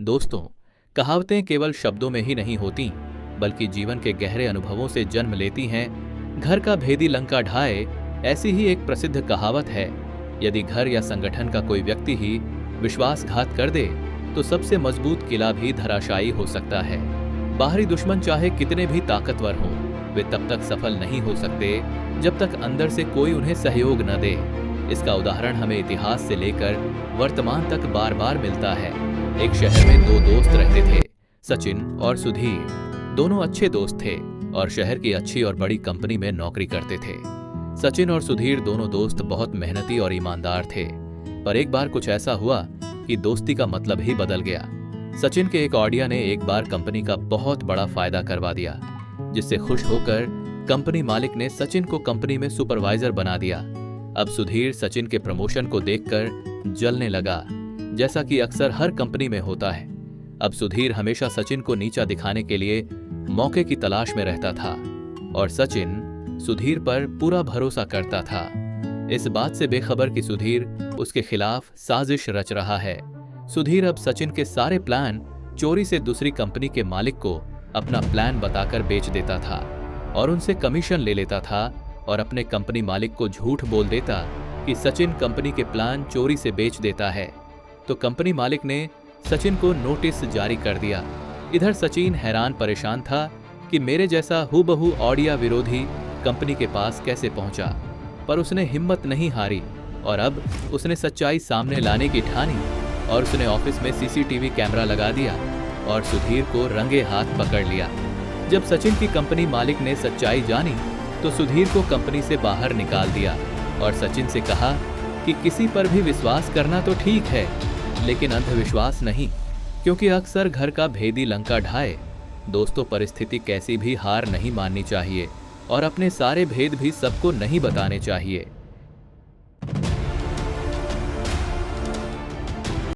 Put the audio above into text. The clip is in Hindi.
दोस्तों, कहावतें केवल शब्दों में ही नहीं होती, बल्कि जीवन के गहरे अनुभवों से जन्म लेती हैं। घर का भेदी लंका ढाए, ऐसी ही एक प्रसिद्ध कहावत है। यदि घर या संगठन का कोई व्यक्ति ही विश्वासघात कर दे, तो सबसे मजबूत किला भी धराशायी हो सकता है। बाहरी दुश्मन चाहे कितने भी ताकतवर हों, वे तब तक सफल नहीं हो सकते जब तक अंदर से कोई उन्हें सहयोग न दे। इसका उदाहरण हमें इतिहास से लेकर वर्तमान तक बार बार मिलता है। एक शहर में दो दोस्त रहते थे, सचिन और सुधीर। दोनों अच्छे दोस्त थे और शहर की अच्छी और बड़ी कंपनी में नौकरी करते थे। सचिन और सुधीर दोनों दोस्त बहुत मेहनती और ईमानदार थे, पर एक बार कुछ ऐसा हुआ कि दोस्ती का मतलब ही बदल गया। सचिन के एक ऑडिया ने एक बार कंपनी का बहुत बड़ा फायदा करवा दिया, जिससे खुश होकर कंपनी मालिक ने सचिन को कंपनी में सुपरवाइजर बना दिया। अब सुधीर सचिन के प्रमोशन को देखकर जलने लगा, जैसा कि अक्सर हर कंपनी में होता है। अब सुधीर हमेशा सचिन को नीचा दिखाने के लिए मौके की तलाश में रहता था और सचिन सुधीर पर पूरा भरोसा करता था, इस बात से बेखबर कि सुधीर उसके खिलाफ साजिश रच रहा है। सुधीर अब सचिन के सारे प्लान चोरी से दूसरी कंपनी के मालिक को अपना प्लान बताकर बेच देता था और उनसे कमीशन ले लेता था और अपने कंपनी मालिक को झूठ बोल देता कि सचिन कंपनी के प्लान चोरी से बेच देता है। तो कंपनी मालिक ने सचिन को नोटिस जारी कर दिया। इधर सचिन हैरान परेशान था कि मेरे जैसा हूबहू ऑडिया विरोधी कंपनी के पास कैसे पहुंचा, पर उसने हिम्मत नहीं हारी और अब उसने सच्चाई सामने लाने की ठानी और उसने ऑफिस में सीसीटीवी कैमरा लगा दिया और सुधीर को रंगे हाथ पकड़ लिया। जब सचिन की कंपनी मालिक ने सच्चाई जानी तो सुधीर को कंपनी से बाहर निकाल दिया और सचिन से कहा कि किसी पर भी विश्वास करना तो ठीक है, लेकिन अंधविश्वास नहीं, क्योंकि अक्सर घर का भेदी लंका ढाए। दोस्तों, परिस्थिति कैसी भी हार नहीं माननी चाहिए और अपने सारे भेद भी सबको नहीं बताने चाहिए।